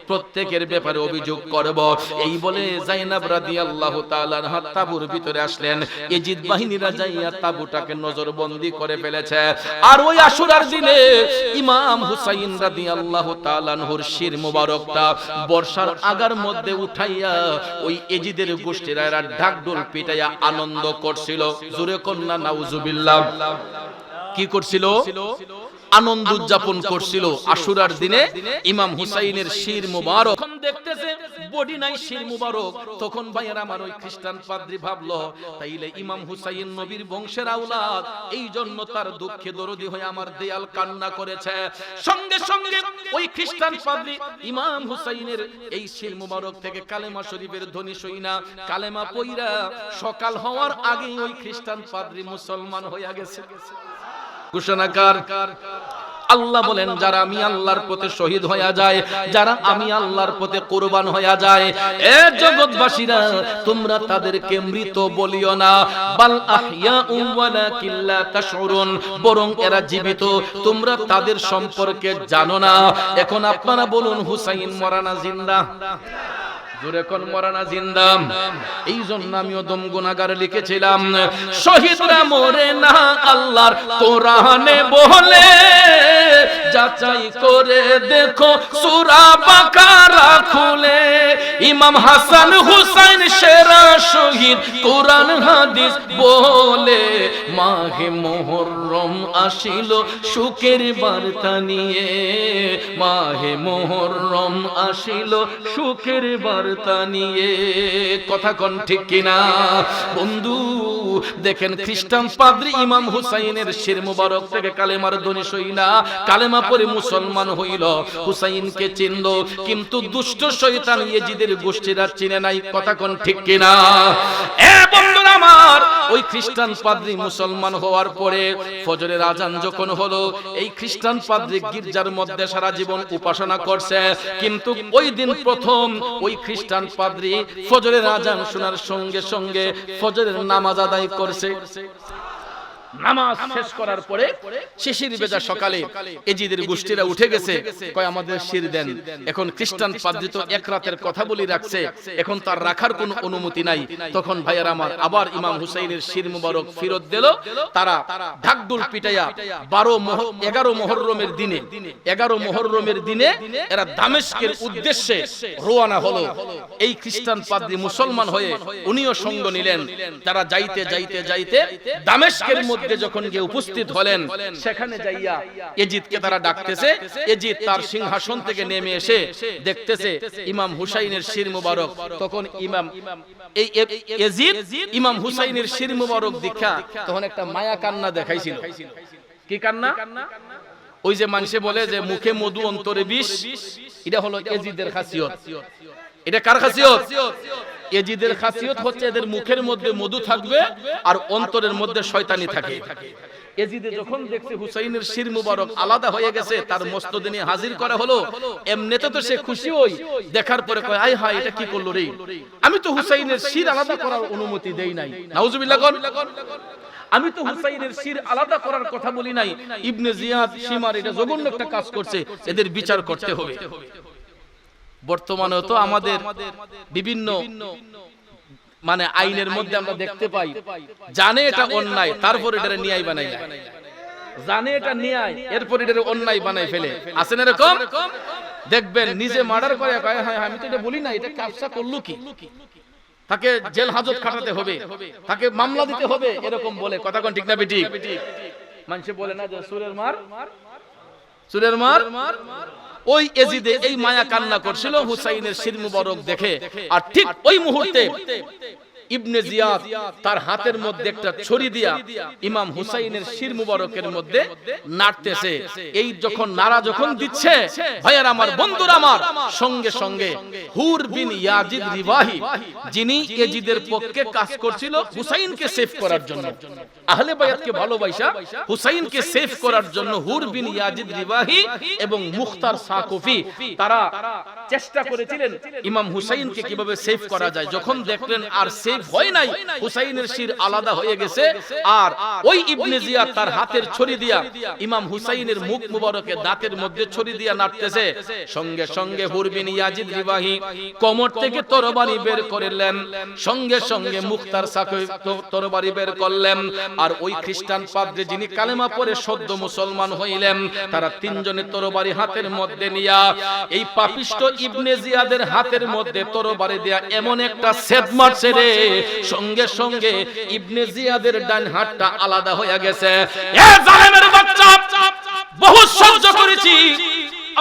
প্রত্যেকের ব্যাপারে অভিযোগ করব। এই বলে জাইনাব রাদিয়াল্লাহু তাআলা আনহা তাঁবুর ভিতরে আসলেন। ইজিদ বাহিনীরা যাইয়া তাঁবুটাকে নজরবন্দি করে ফেলেছে। আর ওই আশুরার দিনে ইমাম হুসাইন রাদিয়াল্লাহু তাআলা আনহুর শির মুবারকটা বর্ষার আগার মধ্যে উঠাইয়া ওই ইজিদের গোষ্ঠীরা এরা ঢাকঢোল পিটাইয়া আনন্দ করছিল। জোরে কন্যা নাউজুবিল্লাহ। কি করছিল? আনন্দ উদযাপন করছিল আশুরার দিনে ইমাম হুসাইনের শির মুবারক। তখন দেখতেছে বডি নাই, শির মুবারক। তখন ভাইয়ের আমার ওই খ্রিস্টান পাদ্রী ভাবলো, তাইলে ইমাম হুসাইন নবীর বংশের আওলাদ, এই জন্য তার দুঃখে দরদি হয়ে আমার দেয়াল কান্না করেছে। সঙ্গে সঙ্গে ওই খ্রিস্টান পাদ্রী ইমাম হুসাইনের এই শির মুবারক থেকে কালেমা শরীফের ধ্বনি শুইনা কালেমা পইরা সকাল হওয়ার আগেই ওই খ্রিস্টান পাদ্রী মুসলমান হইয়া গেছে। ঘোষণাকার আল্লাহ বলেন, যারা আমি আল্লাহর পথে শহীদ হয়ে যায়, যারা আমি আল্লাহর পথে কুরবান হয়ে যায়, এ জগৎবাসীরা তোমরা তাদেরকে মৃত বলিও না, বাল আহইয়াউ ওয়ালাকিন লা তাশউরুন, বরং এরা জীবিত, তোমরা তাদের সম্পর্কে জানো না। এখন আপনারা বলুন, হুসাইন মরা না জিন্দা? জোরে কোন মরা না জিন্দা? এই জন্য আমিও দম গুনাহগার লিখেছিলাম, শহীদরা মরে না আল্লাহর কোরআনে বলে, যাচাই করে দেখো সূরা বাকারা খুলে। ইমাম হাসান হুসাইন সেরা শহীদ, কোরআন হাদিস বলে। মাহে মুহররম আসিল সুখের বার্তা নিয়ে, মাহে মুহররম আসিল সুখের বার্তা নিয়ে। কথা কোন ঠিক কিনা বন্ধু? দেখেন খ্রিস্টান পাদ্রী ইমাম হুসাইনের শির মুবারক থেকে কালেমার ধ্বনি শুইনা কালেমা পড়ে মুসলমান হইল, হুসাইনকে চিনল, কিন্তু দুষ্ট শয়তান ইয়েজিদের গোষ্ঠীরা চিনে নাই। কথা কোন ঠিক কিনা? এ বন্ধুরা আমার, ওই খ্রিস্টান পাদ্রী মুসলমান হওয়ার পরে ফজরের আজান যখন হলো, এই খ্রিস্টান পাদ্রী গির্জার মধ্যে সারা জীবন উপাসনা করছে, কিন্তু ওই দিন প্রথম ওই খ্রিস্টান পাদ্রী ফজরের আজান শোনার সঙ্গে সঙ্গে ফজরের নামাজ আদায় করছে। নামাজ শেষ করার পরে শিশির ভেজা সকালে এজিদের গোষ্ঠীরা উঠে গেছে, কয় আমাদের শির দেন। এখন খ্রিস্টান পাদ্রী তো এক রাতের কথা বলি রাখছে, এখন তার রাখার কোনো অনুমতি নাই। তখন ভাইয়ার আমার আবার ইমাম হুসাইনের শির মুবারক ফেরত দিল। তারা ঢাকঢোল পিটাইয়া 11 মুহররমের দিনে এরা দামেস্কের উদ্দেশ্যে রওনা হলো। এই খ্রিস্টান পাদ্রী মুসলমান হয়ে উনিও সঙ্গ নিলেন। তারা যাইতে যাইতে যাইতে দামেস্কের মধ্যে যখন গিয়ে উপস্থিত হলেন, সেখানে যাইয়া এজিদকে তারা ডাকতেছে। এজিদ তার সিংহাসন থেকে নেমে এসে দেখতেছে ইমাম হুসাইনের শির মুবারক। তখন এজিদ ইমাম হুসাইনের শির মুবারক দেখা তখন একটা মায়া কান্না দেখাইছিল। কি কান্না? ওই যে মানুষে বলে যে মুখে মধু অন্তরে বিষ, এটা হলো এজিদের খাসিয়ত। এটা কার খাসিয়ত? এজিদের খাসিয়ত হচ্ছে এদের মুখের মধ্যে মধু থাকবে আর অন্তরের মধ্যে শয়তানি থাকে। এজিদে যখন দেখছে হুসাইনের শির মুবারক আলাদা হয়ে গেছে, তার মস্তদে নিয়ে হাজির করা হলো। এমনিতে তো সে খুশি হই, দেখার পরে কয় আয় হায় এটা কি করলো রে, আমি তো হুসাইনের শির আলাদা করার অনুমতি দেই নাই। নাউজুবিল্লাহ কোন, আমি তো হুসাইনের শির আলাদা করার কথা বলি নাই। ইবনে জিয়াদ শিমার এটা জঘন্য একটা কাজ করছে, এদের বিচার করতে হবে। বর্তমানে তো আমাদের বিভিন্ন মানে আইনের মধ্যে আমরা দেখতে পাই, জানে এটা অন্যায় তারপর এটা ন্যায় বানাই, জানে এটা ন্যায় এরপর এটা অন্যায় বানাই ফেলে। আছেন এরকম? দেখবেন নিজে মার্ডার করে কয় হ্যাঁ আমি তো এটা বলি না, এটা কাজটা করলো কি, তাকে জেল হাজত খাটাতে হবে, তাকে মামলা দিতে হবে, এরকম বলে। কথা কোন ঠিক না বেটি? মানুষে বলে না যে সুরের মার, সুরের মার। ওই এজিদে এই মায়া কান্না করছিল হুসাইনের শির মুবারক দেখে। আর ঠিক ওই মুহূর্তে ইবনে জিয়াদ তার হাতের মধ্যে একটা ছড়ি দিয়া ইমাম হুসাইনের শির মুবারকের মধ্যে নাড়তেছে। এই যখন নাড়া যখন দিচ্ছে, ভাইয়ার আমার, বন্ধুরা আমার, সঙ্গে সঙ্গে হুর বিন ইয়াজিদ রিবাহি, যিনি এজিদের পক্ষে কাজ করছিল হুসাইনকে সেভ করার জন্য, আহলে বায়াতকে ভালোবাসা হুসাইনকে সেভ করার জন্য, হুর বিন ইয়াজিদ রিবাহি এবং মুখতার সাকুফি তারা চেষ্টা করেছিলেন ইমাম হুসাইনকে কিভাবে সেভ করা যায়। যখন দেখলেন আর ভয় নাই, হুসাইনের শির আলাদা হয়ে গেছে, আর ওই ইবনে জিয়াদ তার হাতের ছড়ি দিয়া ইমাম হুসাইনের মুখ মুবারকে দাঁতের মধ্যে ছড়ি দিয়া নাড়তেছে। সঙ্গে সঙ্গে হুর বিন ইয়াজিদ রিবাহি কোমর থেকে তরবারি বের করলেন, সঙ্গে সঙ্গে মুখতার সাকুফি তরবারি বের করলেন। আর ওই খ্রিস্টান পাদ্রী যিনি কালেমা পড়ে সদ্য মুসলমান হইলেন, তারা তিনজনে তরবারি হাতের মধ্যে নিয়া এই পাপিষ্ট ইবনে জিয়াদের হাতের মধ্যে তরবারি দিয়া এমন একটা সেদ মারছে রে, সঙ্গে সঙ্গে ইবনে জিয়াদের ডান হাতটা আলাদা হয়ে গেছে। এ জালেমের বাচ্চা, বহু সহ্য করেছি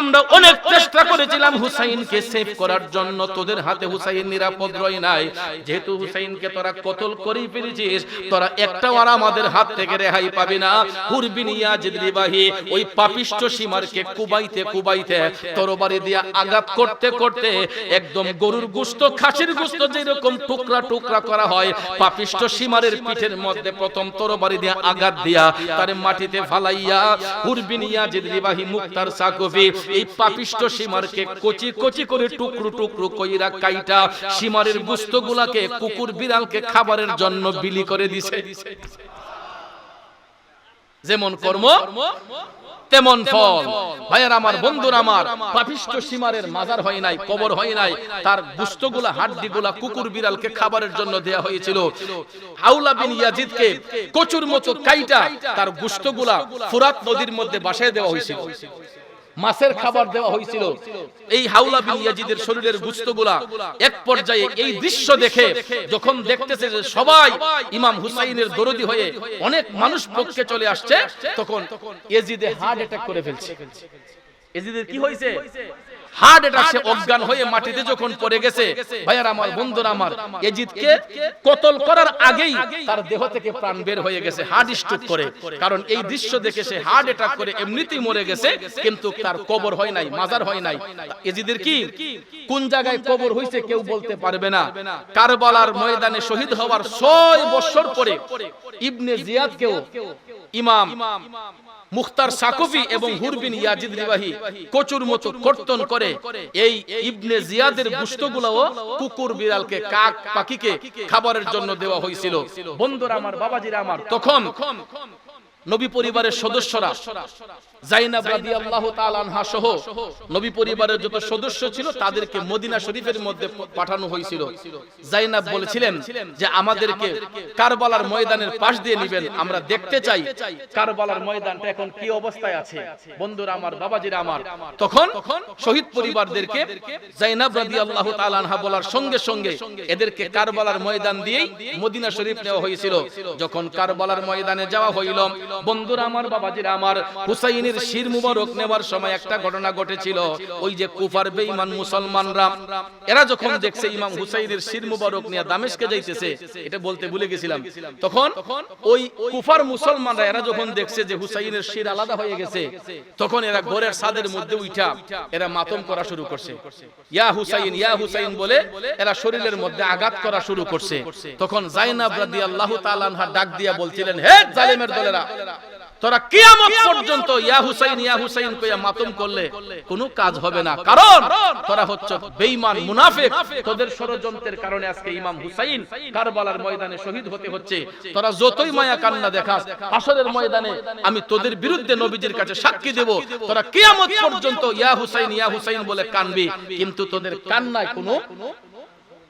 আমরা, অনেক চেষ্টা করেছিলাম হুসাইনকে সেভ করার জন্য, তোদের হাতে হুসাইন নিরাপদ রয় নাই। যেহেতু হুসাইনকে তোরা কতল করেই ফেলেছিস, তোরা একটাও আর আমাদের হাত থেকে রেহাই পাবি না। হুর বিন ইয়াজিদ রিবাহি ওই পাপিষ্ট সীমারকে কুবাইতে কুবাইতে তরবারি দিয়ে আঘাত করতে করতে একদম গরুর গোশত, খাসির গোশত যেরকম টুকরা টুকরা করা হয়, পাপিষ্ট সীমারের পিঠের মধ্যে প্রথম তরবারি দিয়ে আঘাত দিয়া তারে মাটিতে ফালাইয়া হুর বিন ইয়াজিদ রিবাহি মুখতার সাকুফি এই পাপিষ্ট সীমারকে কচি কচি করে টুকরো টুকরো কইরা কাইটা সীমারের গোশতগুলাকে কুকুর বিড়ালকে খাবারের জন্য বিলি করে দিছে। যেমন কর্ম তেমন ফল। ভাইয়ার আমার, বন্ধুরা আমার, পাপিষ্ট সীমারের মাজার হয় নাই, কবর হয় নাই, তার গোশতগুলা হাড্ডিগুলা কুকুর বিড়ালকে খাবারের জন্য দেয়া হয়েছিল। হাওলা বিন ইয়াজিদকে কচুর মতো কাইটা তার গোশতগুলা ফুরাত নদীর মধ্যে বাসায় দেওয়া হয়েছিল, মাছের খাবার দেওয়া হয়েছিল। এই হাওলা বিন ইয়াজিদের শরীরের গোশতগুলা এক পর্যায়ে এই দৃশ্য দেখে যখন দেখতেছে যে সবাই ইমাম হুসাইনের দরদি হয়ে অনেক মানুষ পক্ষে চলে আসছে, তখন ইয়াজিদে হার্ট অ্যাটাক করে ফেলছে। ইয়াজিদের কি হয়েছে? হার্ট অ্যাটাক, সে অজ্ঞান হয়ে মাটিতে যখন পড়ে গেছে। ভাইয়ার আমার, বন্ধুরা আমার, ইয়াজিদকে কতল করার আগেই তার দেহ থেকে প্রাণ বের হয়ে গেছে হার্ট স্ট্রোক করে। কারণ এই দৃশ্য দেখে সে হার্ট অ্যাটাক করে এমনিতেই মরে গেছে, কিন্তু তার কবর হয় নাই, মাজার হয় নাই। ইয়াজিদের কি কোন জায়গায় কবর হয়েছে কেউ বলতে পারবে না। কারবালার ময়দানে শহীদ হওয়ার 6 বছর পরে ইবনে জিয়াদকেও ইমাম মুখতার সাকফি এবং হুর বিন ইয়াজিদ রিবাহি কচুর মতো কর্তন করে এই ইবনে জিয়াদের গোশতগুলোও কুকুর বিড়ালকে কাক পাখিকে খাবারের জন্য দেওয়া হয়েছিল। বন্ধুরা আমার, বাবাজিরা আমার, তখন নবী পরিবারের সদস্যরা জাইনাব রাদিয়াল্লাহু তাআলা আনহা সহ নবী পরিবারের যত সদস্য ছিল তাদেরকে মদিনা শরীফের মধ্যে পাঠানো হয়েছিল। জাইনাব বলেছিলেন যে আমাদেরকে কারবালার ময়দানের পাশ দিয়ে নেবেন, আমরা দেখতে চাই কারবালার ময়দানটা এখন কি অবস্থায় আছে। বন্ধুরা আমার, বাবাজিরা আমার, তখন শহীদ পরিবারদেরকে জাইনাব রাদিয়াল্লাহু তাআলা আনহা বলার সঙ্গে সঙ্গে এদেরকে কারবালার ময়দান দিয়েই মদিনা শরীফ নেওয়া হয়েছিল। যখন কারবালার ময়দানে যাওয়া হইল, বন্ধুরা আমার, বাবাজিরা আমার, হুসাইনের শির মুবারক নেওয়ার সময় একটা ঘটনা ঘটেছিল। ওই যে কুফার বেঈমান মুসলমানরা, এরা যখন দেখছে ইমাম হুসাইনের শির মুবারক নিয়ে দামেস্কে যাইতেছে, এটা বলতে ভুলে গেছিলাম, তখন ওই কুফার মুসলমানরা এরা যখন দেখছে যে হুসাইনের শির আলাদা হয়ে গেছে, তখন এরা ঘরের ছাদের মধ্যে উঠা এরা মাতম করা শুরু করছে। ইয়া হুসাইন, ইয়া হুসাইন বলে এরা শরীরের মধ্যে আঘাত করা শুরু করছে। তখন জাইনাব রাদিয়াল্লাহু তাআলা আনহা ডাক দিয়া বলছিলেন, হে জালিমের দলেরা, তোরা কিয়ামত পর্যন্ত ইয়া হুসাইন, ইয়া হুসাইন কইয়া মাতম করলে কোনো কাজ হবে না, কারণ তোরা হচ্ছে বেঈমান মুনাফিক। তোদের ষড়যন্ত্রের কারণে আজকে ইমাম হুসাইন কারবালার ময়দানে শহীদ হতে হচ্ছে। তোরা যতই মায়া কান্না দেখাস, হাসরের ময়দানে আমি তোদের বিরুদ্ধে নবীজির কাছে সাক্ষী দেব। তোরা কিয়ামত পর্যন্ত ইয়া হুসাইন, ইয়া হুসাইন বলে কানবি, কিন্তু তোদের কান্নায় কোনো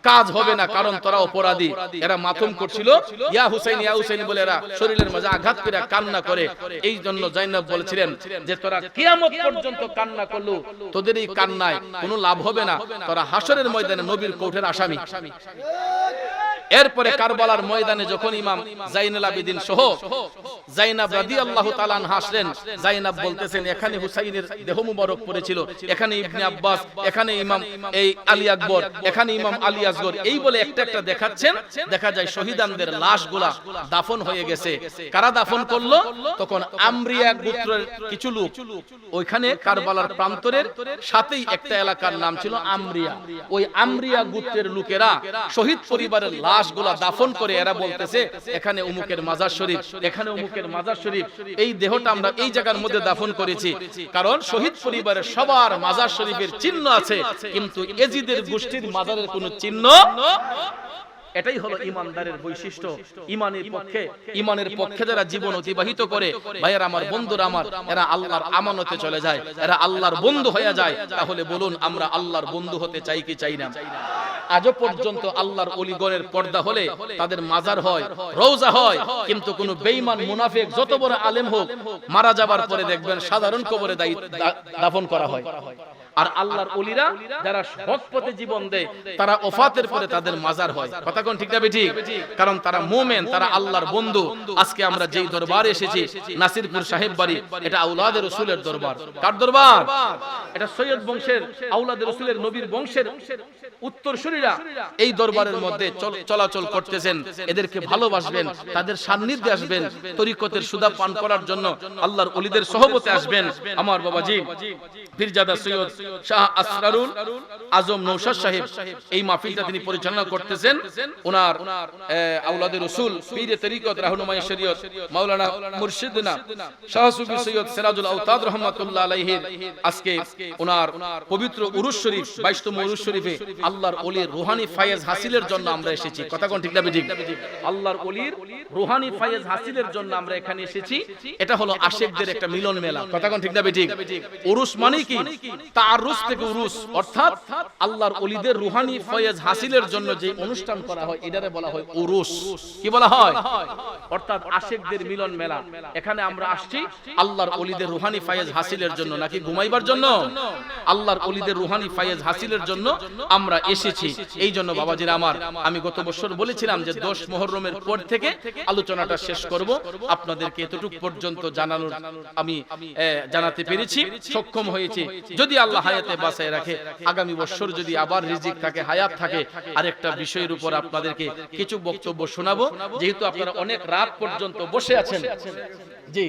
কাজ হবে না, কারণ তোরা অপরাধী। এরা মাতম করছিল ইয়া হুসাইন, ইয়া হুসাইন বলে এরা শরীরের মাঝে আঘাত করে কান্না করে। এই জন্য জাইনাব বলেছিলেন যে তোরা কিয়ামত পর্যন্ত কান্না করলো, তোদের এই কান্নায় কোনো লাভ হবে না, তোরা হাসরের ময়দানে নবীর কোর্টের আসামি। এরপরে কারবালার ময়দানে যখন ইমাম জাইনুল আবেদিন সহ জাইনাব রাদিয়াল্লাহু তাআলা আনহা আসলেন, জাইনাব বলতেছেন এখানে হুসাইনের দেহ মুবারক পড়েছিল, এখানে ইবনে আব্বাস, এখানে ইমাম এই আলী আকবর, এখানে ইমাম আলী আসগর, এই বলে একটা একটা দেখাচ্ছেন। দেখা যায় শহীদানদের লাশগুলা দাফন হয়ে গেছে। কারা দাফন করলো? তখন আমরিয়া গোত্রের কিছু লোক, ওইখানে কারবালার প্রান্তরের সাথেই একটা এলাকার নাম ছিল আমরিয়া। ওই আমরিয়া গোত্রের লোকেরা শহীদ পরিবারের লাশগুলা দাফন করে এরা বলতেছে এখানে উমুকের মাজার শরীফ, এখানে উমুকের মাজার শরীফ, এই দেহটা আমরা এই জায়গার মধ্যে দাফন করেছি। কারণ শহীদ পরিবারের সবার মাজার শরীফের চিহ্ন আছে, কিন্তু এজিদের গোষ্ঠীর মাজারের কোনো চিহ্ন। এটাই হলো ইমানদারের বৈশিষ্ট্য। ইমানের পক্ষে যারা জীবন অতিবাহিত করে, ভাইয়ের আমার, বন্ধুরা আমার, এরা আল্লাহর আমানতে চলে যায়, এরা আল্লাহর বন্ধু হয়ে যায়। তাহলে বলুন, আমরা আল্লাহর বন্ধু হতে চাই কি চাই না? আজও পর্যন্ত আল্লাহর ওলিগণের পর্দা হলে তাদের মাজার হয়, রওজা হয়, কিন্তু কোন বেঈমান মুনাফিক যত বড় আলেম হোক, মারা যাবার পরে দেখবেন সাধারণ কবরে দাফন করা হয়। আর আল্লাহর ওলিরা যারা হক পথে জীবন দেয়, তারা ওফাতের পরে তাদের মাজার হয়। কথা কোন ঠিক না বেঠিক? কারণ তারা মুমিন, তারা আল্লাহর বন্ধু। আজকে আমরা যেই দরবারে এসেছি, নাসিরপুর সাহেব বাড়ি, এটা আওলাদে রাসূলের দরবার। কার দরবার? এটা সৈয়দ বংশের, আওলাদে রাসূলের, নবীর বংশের উত্তরসূরিরা এই দরবারের মধ্যে চলাচল করতেছেন। এদেরকে ভালোবাসবেন, তাদের সান্নিধ্যে আসবেন, তরিকতের সুধা পান করার জন্য আল্লাহর ওলিদের সহবতে আসবেন। আমার বাবাজি পীরজাদা সৈয়দ শাহ আসরারুল আজম নওশাদ সাহেব এই মাহফিলটা তিনি পরিচালনা করতেছেন। ওনার আওলাদে রাসূল, পীরে তরিকত, রাহনুমায়ে শরীয়ত মাওলানা মুর্শিদনা শাহ সুফি সৈয়দ সিরাজুল আওতাদ রাহমাতুল্লাহ আলাইহির আজকে ওনার পবিত্র উরুস শরীফ, 22তম উরুস শরীফে আল্লাহর ওলির রুহানি ফায়েজ হাসিলের জন্য আমরা এসেছি। কথা কোন ঠিক না বেঠিক? আল্লাহর ওলির রুহানি ফায়েজ হাসিলের জন্য আমরা এখানে এসেছি। এটা হলো আশিকদের একটা মিলন মেলা। কথা কোন ঠিক না বেঠিক? উরুস মানে কি? তাআরুস থেকে উরুস, অর্থাৎ আল্লাহর ওলিদের রুহানি ফায়েজ হাসিলের জন্য যে অনুষ্ঠান করা হয়, এটারে বলা হয় উরুস। কি বলা হয়? অর্থাৎ আশিকদের মিলন মেলা। এখানে আমরা আসছি আল্লাহর ওলিদের রুহানি ফায়েজ হাসিলের জন্য, নাকি ঘুমাইবার জন্য? আল্লাহর ওলিদের রুহানি ফায়েজ হাসিলের জন্য আমরা এসেছি। এই জন্য বাবাজিরা আমার, আমি গত বছর বলেছিলাম যে 10 মুহররমের পর থেকে আলোচনাটা শেষ করব। আপনাদেরকে এতটুকু পর্যন্ত জানানোর আমি জানাতে পেরেছি, সক্ষম হয়েছি। হয়েছে, যদি আল্লাহ হায়াতে বাঁচায় রাখে, আগামী বছর যদি আবার রিজিক থাকে, হায়াত থাকে, আরেকটা বিষয়ের উপর আপনাদেরকে কিছু বক্তব্য শোনাবো, যেহেতু আপনারা অনেক রাত পর্যন্ত বসে আছেন। জি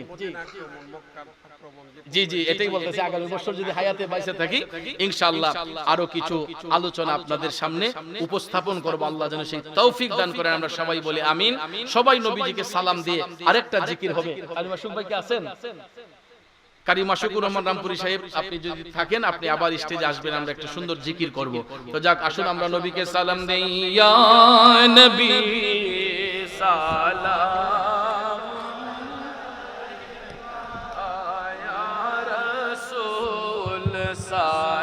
জি জি, এটাই বলতেছি, আগামী বছর যদি হায়াতে বাইসে থাকি ইনশাআল্লাহ আরো কিছু আলোচনা আপনাদের সামনে উপস্থাপন করব। আল্লাহ যেন সেই তৌফিক দান করেন, আমরা সবাই বলি আমিন। সবাই নবীজিকে সালাম দিয়ে আরেকটা জিকির হবে। কারি মাসুক ভাই কি আছেন? কারি মাসুকুর রহমান রামপুরি সাহেব, আপনি যদি থাকেন আপনি আবার স্টেজে আসবেন, আমরা একটা সুন্দর জিকির করব। তো যাক, আসুন আমরা নবীকে সালাম দেই। ইয়া নবী সালাম, আয়া রাসূল সালাম।